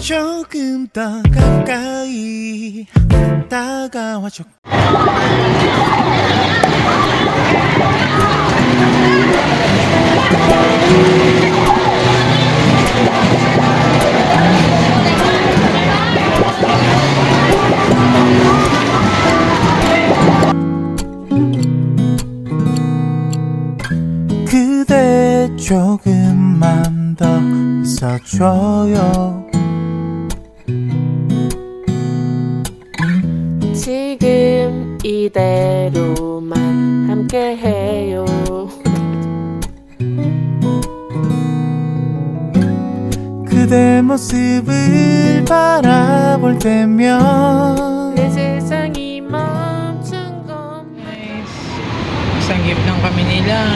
조금 더 가까이 다가와줘. 그대 조금만 더 있어줘요. 지금 이대로만 함께해요. 그대 모습을 바라볼 때면 내 세상이 멈춘 건 Isang gift lang kami nila.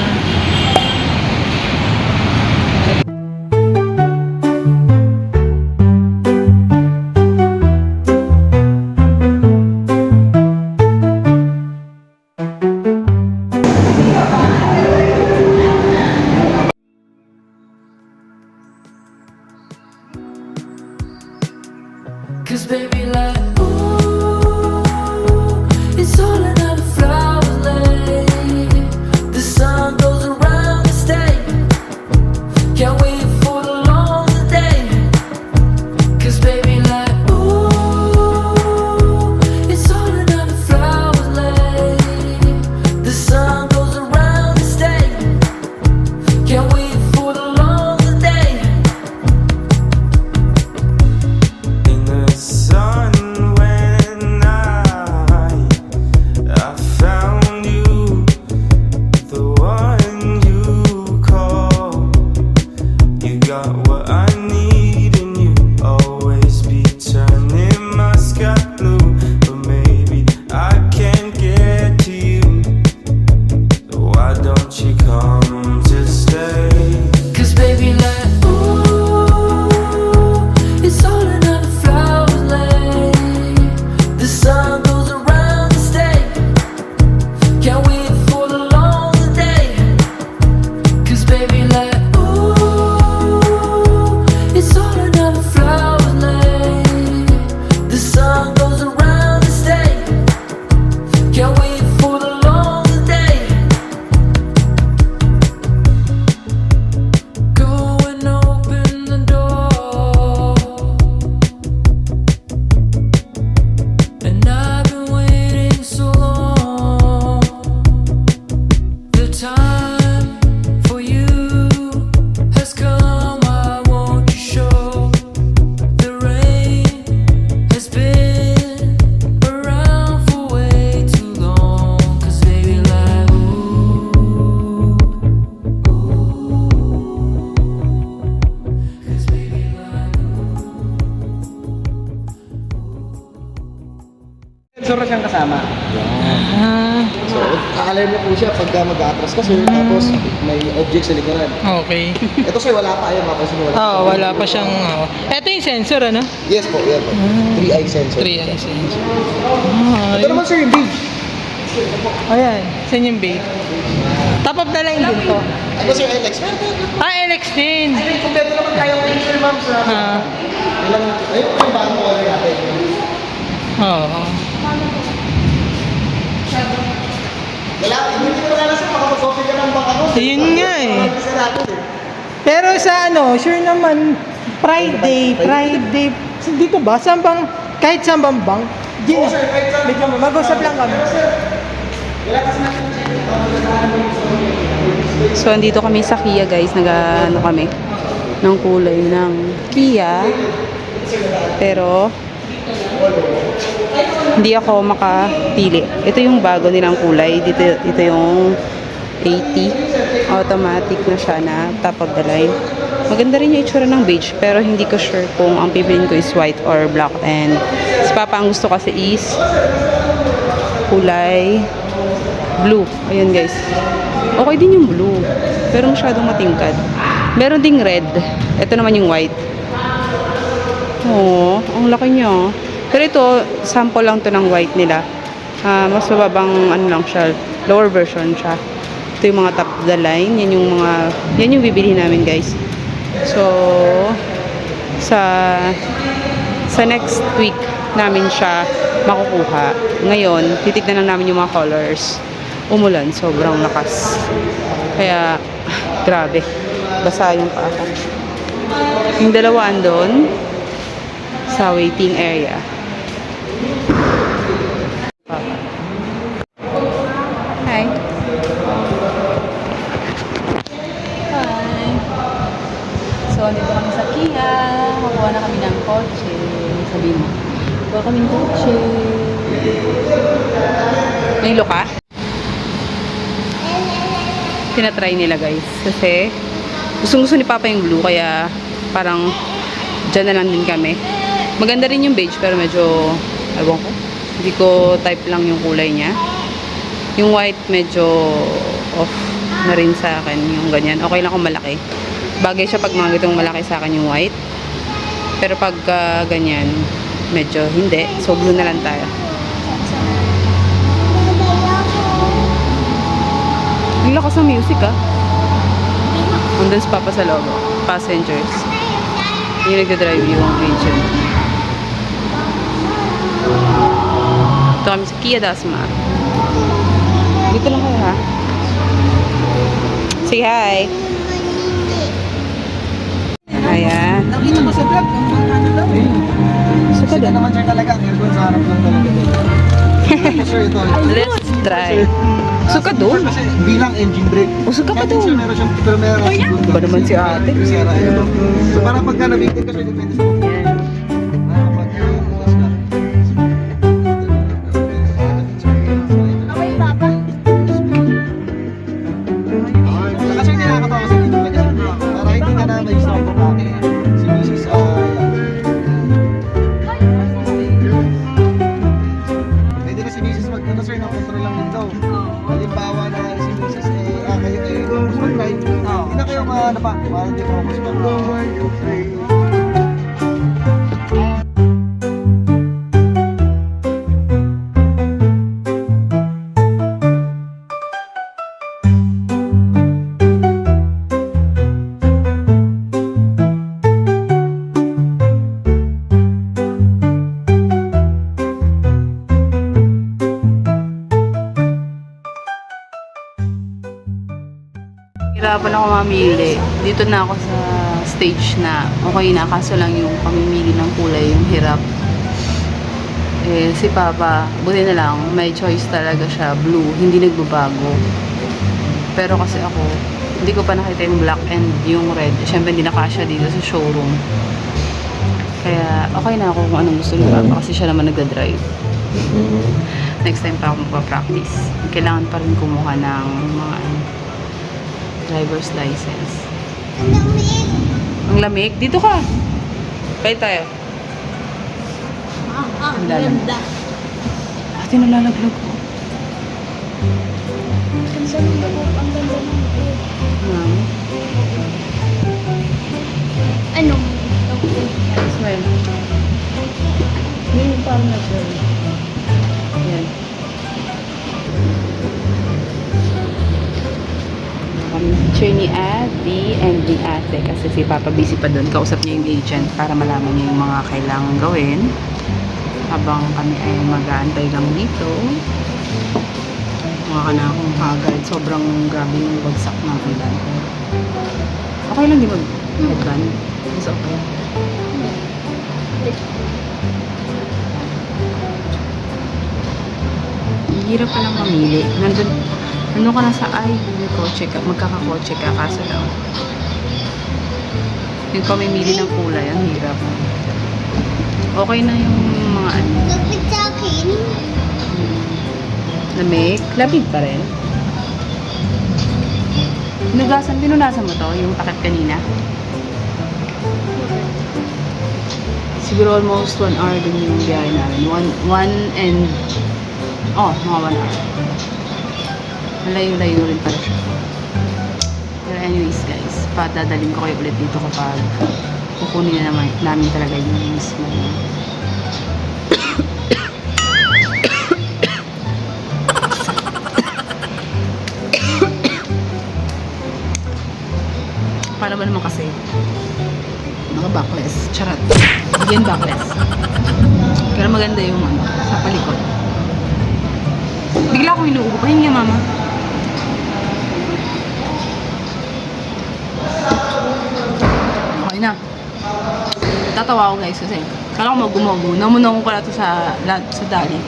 Cause baby like ooh, it's all another flower lay. The sun goes around the state. Can't wait for the long day. Cause baby like ooh, it's all another flower lay. The sun goes around the state. Can't wait for the long day. In the sun when I found you, the one you call. You got what I need and you always be turning my sky blue. But maybe I can't get to you, so why don't you come to stay? Cause baby like ooh, it's all another flower lay. The sun goes around the state. Can't wait for the long day. Cause baby like ooh, it's all another flower lay. The sun goes around the state. Can't wait for the long day. Go and open the door. And I've been waiting so long. The time for you has come. I want you show. The rain has been around for way too long. Cause baby like ooh, cause baby like Sensor siyang kasama. Ah, So, a-alarm na po siya pagka mag-atras ka, sir. Tapos, may object sa likuran. okay. Ito, sir, wala pa. Ayun, mapasin mo. Wala pa siyang... Ito yung sensor, ano? Yes po, yan po. 3-eye sensor. 3-eye sensor. Ito naman, sir, yung beige. Ayan, saan yung bait? Top of the line din to. Ito, sir, LX. LX din. Ay, kompleto naman tayong picture, ma'am, sa... Ilang... Ayun po yung bagong order natin. Oo. Wala, hindi ko wala na sir, makapag-copy ka ng baka ko. Yun nga eh. Isa natin, eh. Pero sa ano, sure naman, Friday, dito ba? Saan bang, kahit saan bang bank? Oo, sir, kahit saan. Medyo mag-usap lang kami. Wala kasi natin. So, andito kami sa Kia, guys. Nag-ano kami ng kulay ng Kia. Pero, hindi ako makapili. Ito yung bago nilang kulay. Dito yung 80. Automatic na siya na top of the line. Maganda rin yung itsura ng beige. Pero hindi ko sure kung ang pipiliin ko is white or black. And si Papa ang gusto kasi is kulay blue. Ayun, guys. Okay din yung blue. Pero masyadong matingkad. Meron ding red. Ito naman yung white. Oo, ang laki niya. Pero ito, sample lang to ng white nila. Mas mababang ano lang siya, lower version siya. Ito yung mga top of the line. Yan yung bibilihin namin, guys. So, sa Sa next week namin siya makukuha. Ngayon, titignan lang namin yung mga colors. Umulan, sobrang lakas. Kaya, grabe. Basa yung paa ko. Yung dalawa andun sa waiting area. Hi. Hi. So, dito kami sa Kia. Makuha na kami ng kotse. Sabihin mo. Kuha kami ng kotse. Nahilo ka? Tinatry nila guys. Kasi gusto ni Papa yung blue. Kaya parang dyan na lang din kami. Maganda rin yung beige pero medyo ewan ko. Hindi ko type lang yung kulay niya. Yung white medyo off na rin sa akin. Yung ganyan. Okay lang kung malaki. Bagay siya pag mga gitong malaki sa akin yung white. Pero pag ganyan, medyo hindi. So, blue na lang tayo. Ang lakas ng music ah. Andun si Papa sa loob. Passengers. Yung nagdadrive yung agent. Ito kami sa Kia Dasma. Dito lang kayo ha. Say hi. Ayan. Nakita ko sa vlog, yung magkano daw eh. Suka Sila din. naman sir talaga, ang aircon sa harap lang talaga. Sir, ito. Let's try. Suka doon. Kasi bilang engine brake. O, suka pa Kahit sir, doon. meron siyang, pero meron segundo. Ba naman si ate? Sira yun. So parang pagka nabigtin ka sir, depende sa kung Ayan. kapag umuwas ka. Saka sir, nakakatawa sa dito talaga. Para hindi ka na may stop ko si Mrs. Pwede na si Mrs. mag-ano sir, control lang din daw. Halimbawa na si Mrs. kayo ay focus mag-drive. Hindi na kayo pa, para hindi focus mag-drive. Hirapan ako mamili. Dito na ako sa stage na okay na, kaso lang yung pamimili ng kulay, yung hirap. Eh, si Papa, buti na lang, may choice talaga siya, blue, hindi nagbabago. Pero kasi ako, hindi ko pa nakita yung black and yung red. Siyempre, hindi nakasya dito sa showroom. Kaya, okay na ako kung anong gusto ni Papa kasi siya naman nagda-drive. Next time pa ako magpa-practice. Kailangan pa rin kumuha ng mga driver's license. Ang lamig. Dito ka. Kaya tayo. Ang ganda. Ate, nalalaglag ko. Ang ganda ng Ma'am. ano? Smile. Yung parang natural. Yan. Picture ni Ate and ni Ate kasi si Papa busy pa doon. Kausap niya yung agent para malaman niya yung mga kailangan gawin habang kami ay mag-aantay lang dito. Mga ka na akong haggard. Sobrang grabe yung bagsak ng ulan. Okay lang di mag-headband? It's okay. Hirap pa lang mamili. Nandun ka na sa kotse ka, magkakakotse ka, kaso lang. Yung pamimili ng kulay, ang hirap. Okay na yung mga ano. Lapit sa akin. Lamig? Labig pa rin. Pinunasan mo to, yung takip kanina? Siguro almost 1 hour din yung biyahe namin. Mga 1 hour. Malayo-layo rin pala siya. Pero anyways guys, padadalhin ko kayo ulit dito kapag kukunin na namin talaga yung mismo. Paano ba naman kasi? backless. Charot. Hindi yan backless. Pero maganda yung ano, sa palikod. Bigla akong inuubo. Pahinga, mama. Okay na. Tatawa ako guys kasi kala ko mag-gumogo. Namunong ko pala ito sa dali.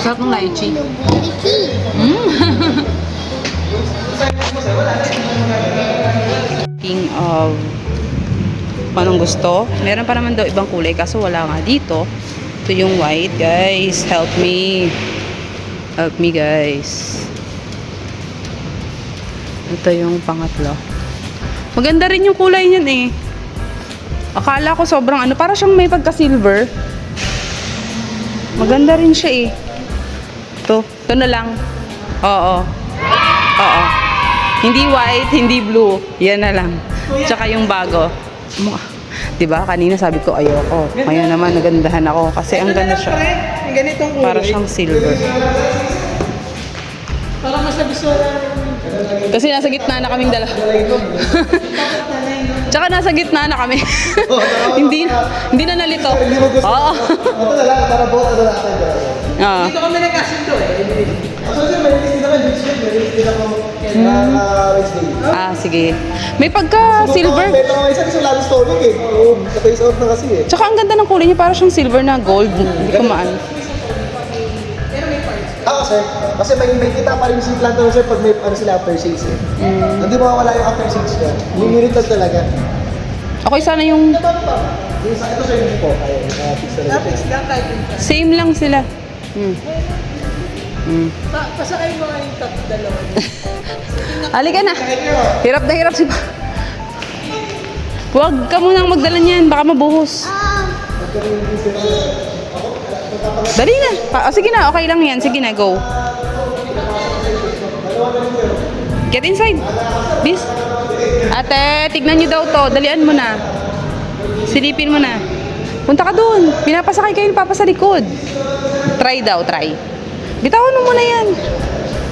Sarap ng lychee. King of anong gusto. Meron pa naman daw ibang kulay kaso wala nga dito. Ito yung white, guys. Help me. Help me, guys. Ito yung pangatlo. Maganda rin yung kulay niyan eh. Akala ko sobrang ano, para siyang may pagka-silver. Maganda rin siya eh. Ito na lang. Oo. Oo. Hindi white, hindi blue. Yan na lang. Tsaka yung bago. Diba? Kanina sabi ko ayoko. Ngayon naman nagandahan ako kasi ang ganda siya. Ang ganitong kulay. Para siyang silver. Para masabisuran. Kasi nasa gitna na kaming dalawa. Tsaka nasa gitna na kami. hindi na nalito. Oo. Ito na lang, para buhat na natin. Oo. Dito kami nagkasundo eh. Actually, may list din ako, may list din ako Wednesday. Ah, sige. May pagka-silver. Ito nga isa lalo story eh. Oo, na-face out na kasi eh. Tsaka ang ganda ng kulay niya. Para siyang silver na gold. Hindi ko maano. Sir. Kasi may kita pa rin si planta sir pag may ano sila after sales eh. Hindi mawawala yung after sales niya. Limited talaga. Okay, sana yung Ito sir, hindi po. Fix talaga. Tapos lang kahit yung same lang sila. pasakay mo nga yung tatlo dalawa. Halika na. Hirap na hirap si pa. Huwag ka munang magdala niyan. Baka mabuhos. Dali na. Sige na. Okay lang yan. Sige na. Go. Get inside. Bis. Ate, tignan niyo daw to. Dalian mo na. Silipin mo na. Punta ka dun. Pinapasakay kayo papa sa likod. Try daw. Try. Bitawan mo muna yan.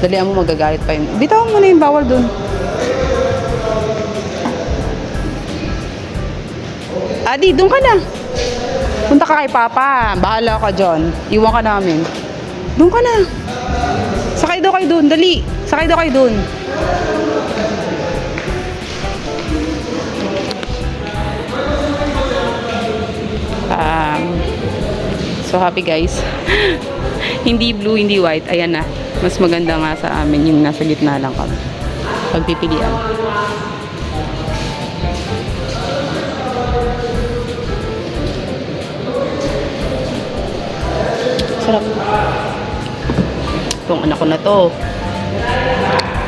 Dalian mo, magagalit pa yun. Bitawan mo na yung bawal dun. Adi, dun ka na. Punta ka kay Papa. Bahala ka dyan. Iwan ka namin. Dun ka na. Sakay daw kayo dun. Dali. Sakay daw kayo dun. So happy guys. Hindi blue, hindi white. Ayan na. Mas maganda nga sa amin yung nasa gitna lang kami. Pagpipilian. Sarap. Itong anak ko na to.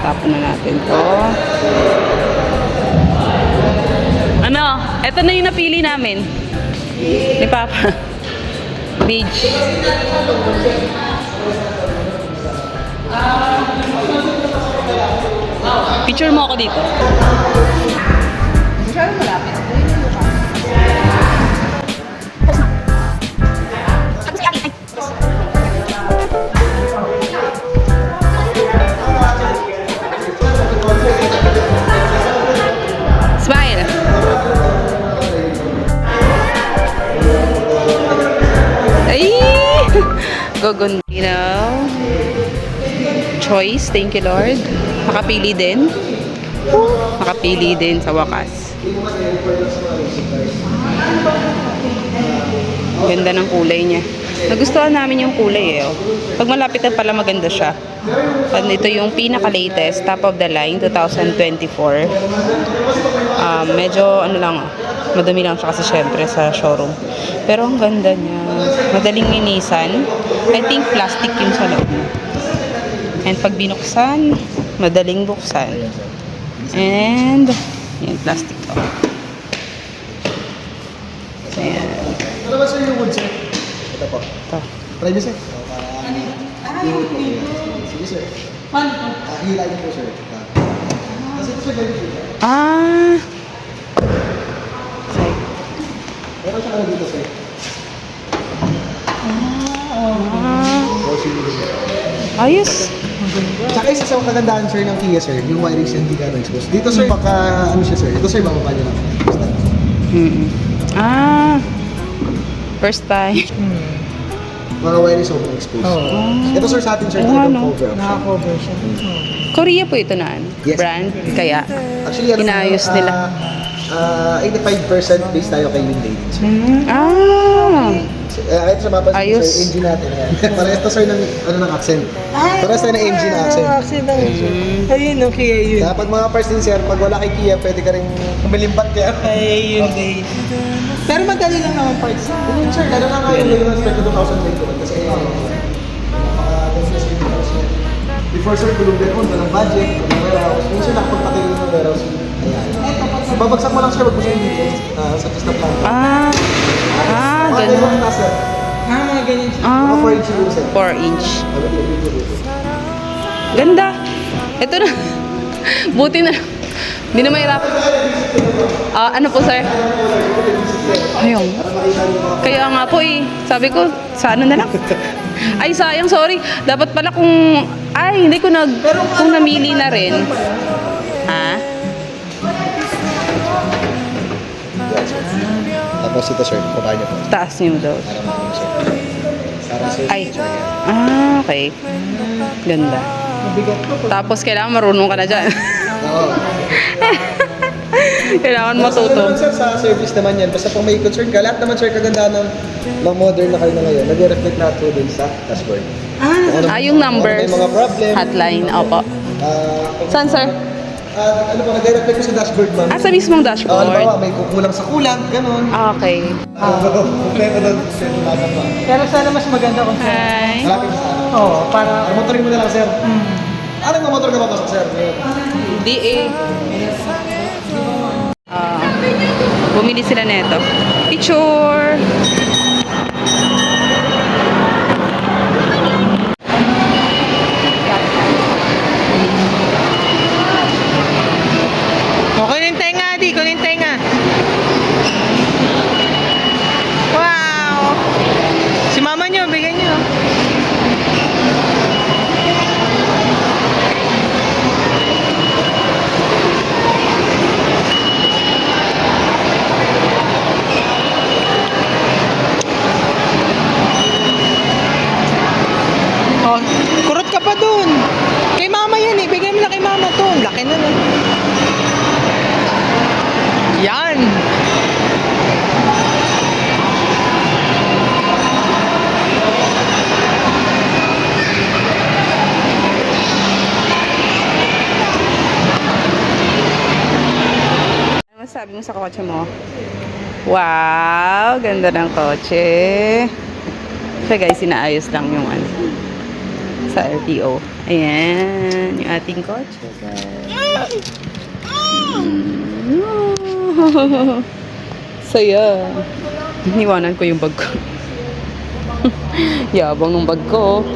Tapon na natin to. Ano? Ito na yung napili namin. Ni Papa. Beach. Picture mo ako dito. Masyadong malapit. Smile. Ay! Gogondino. Choice. Thank you, Lord. Nakapili din. Nakapili din sa wakas. Ganda ng kulay niya. Nagustuhan namin yung kulay eh. Oh. Pag malapit na pala maganda siya. At ito yung pinaka-latest, top of the line, 2024. Medyo ano lang, madami lang siya kasi syempre sa showroom. Pero ang ganda niya. Madaling linisan. I think plastic yung sa loob. And pag binuksan, madaling buksan. And, yan, plastic to. Ayan. Ano naman sir yung wood sir? Ito po. Ito. Try nyo sir. Sige sir. Hilayin po sir. Kasi ito sir ganito. Ah. Sorry. Meron siya ano dito sir. Ayos. Tsaka isa sa kagandahan sir ng Kia sir, yung wiring siya hindi ka na-expose. Dito sir, baka ano siya sir, ito sir, bababa niyo lang. Ah, first time. Mga wire is open exposed. Ito sir sa atin sir, Oo nga, talagang no? cover option. Naka-cover siya. Korea po ito na ano? Yes. Brand, kaya Actually, ano, inaayos nila. 85% based tayo kay Hyundai. Ah, Ito sa mapansin Ayos. sir, engine natin. Ayan. Parehas to sir ng, ng accent. Parehas tayo ng engine accent. Accent ng engine. Ayun, okay, ayun. Kaya pag mga parts din sir, pag wala kay Kia, pwede ka rin kumilimbat kaya. Ayun, day. Pero madali lang naman parts. Yun sir, lalo na ngayon yung spec ko 2,000 kasi before sir, kulong din on, walang budget, walang warehouse. Yun sir, nakapagpatayo ng warehouse. Ayan. Babagsak mo lang sir, wag mo siya yung details. Suggest na plan. Mga ganun. ganun na sir. Mga ganyan siya. Mga 4 inch siguro sir. 4 inch. Ganda. Ito na. Buti na. Hindi na mahirap. Ano po, sir? Ayun. Kaya nga po eh. Sabi ko, sa ano na lang. Ay, sayang, sorry. Dapat pala kung... Ay, hindi ko kung namili na rin. Ha? Tapos ito sir, baba niyo po. Taas niyo daw. Para makakama sir. Para sir. Ay. Okay. Ganda. Tapos kailangan marunong ka na dyan. Oo. Kailangan Ano matuto. naman sir, sa service naman yan. Basta kung may concern ka, lahat naman sir, kagandahan ng modern na kayo na ngayon. Nag-reflect lahat po din sa dashboard. Yung numbers. Kung ano may mga problem. Hotline. Opo. Kung- Saan, sir? ano po, nag-reflect ko sa dashboard ma'am. Sa mismong Halimbawa, dashboard. may kukulang sa kulang, ganun. Okay. Kompleto doon. Kompleto lahat pa. Pero sana mas maganda kung Hi. Malapit na sa ano. Oo, para... Motorin mo na lang sir. Anong motor ka papasok sir? Di eh. Bumili sila neto. Picture! O, kunin tenga, Adi. Kunin tenga. Wow! Si mama nyo, bigyan nyo. Oh, kurot ka pa dun. Kay mama yan eh. Bigay mo na kay mama to. Laki na nun. Yan. Ano masabi mo sa kotse mo? Wow! Ganda ng kotse. So guys, inaayos lang yung ano sa LTO. Ayan, yung ating kotse guys. Saya. Iniwanan ko yung bag ko. Yabang ng bag ko.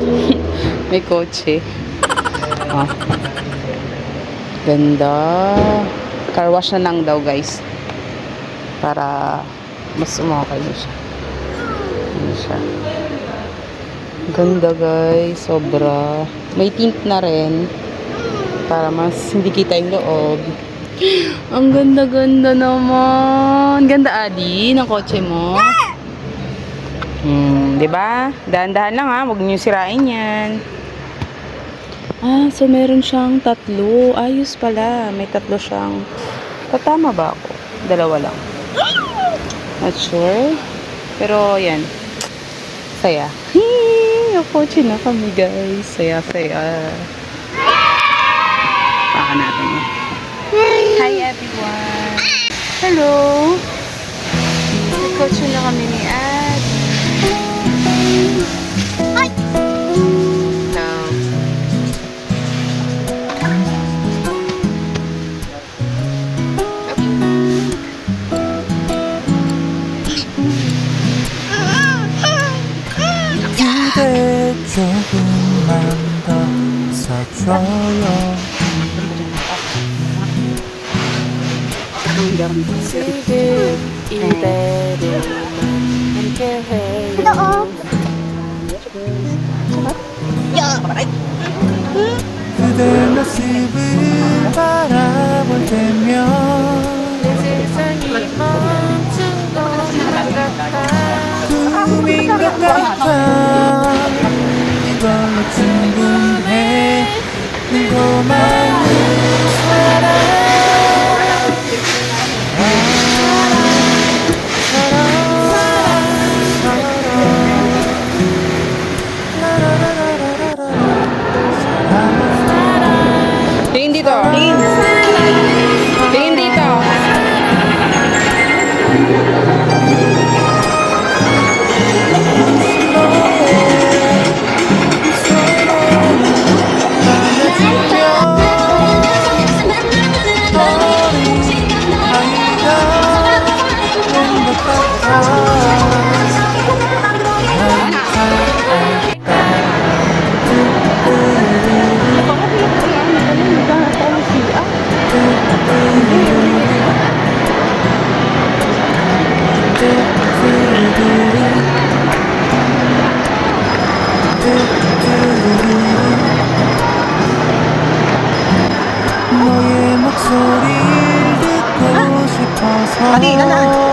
May kotse. Ah. Ganda. Car wash na lang daw guys. Para mas umakay na siya. Ano siya. Ganda guys. Sobra. May tint na rin. Para mas hindi kita yung loob. Ang ganda-ganda naman. Ganda, Adi, ng kotse mo. Di ba? Dahan-dahan lang ha. Huwag niyo sirain yan. So meron siyang 3. Ayos pala. May 3 siyang. Tatama ba ako? 2 lang. Not sure. Pero, yan. Saya. Yung kotse na kami, guys. Saya-saya. Baka natin yan. Hi, everyone. Hello. May kotse na kami ni Ad. Hi. So, 그대 조금만 더 있어줘요 지금 이대로만 함께해요 그대 모습을 바라볼 때면 내 세상이 멈춰 같아 이걸로 충분해 너만을 Tingin dito. Tingin dito. 너의 목소리를 듣고 싶어서 Kanina na.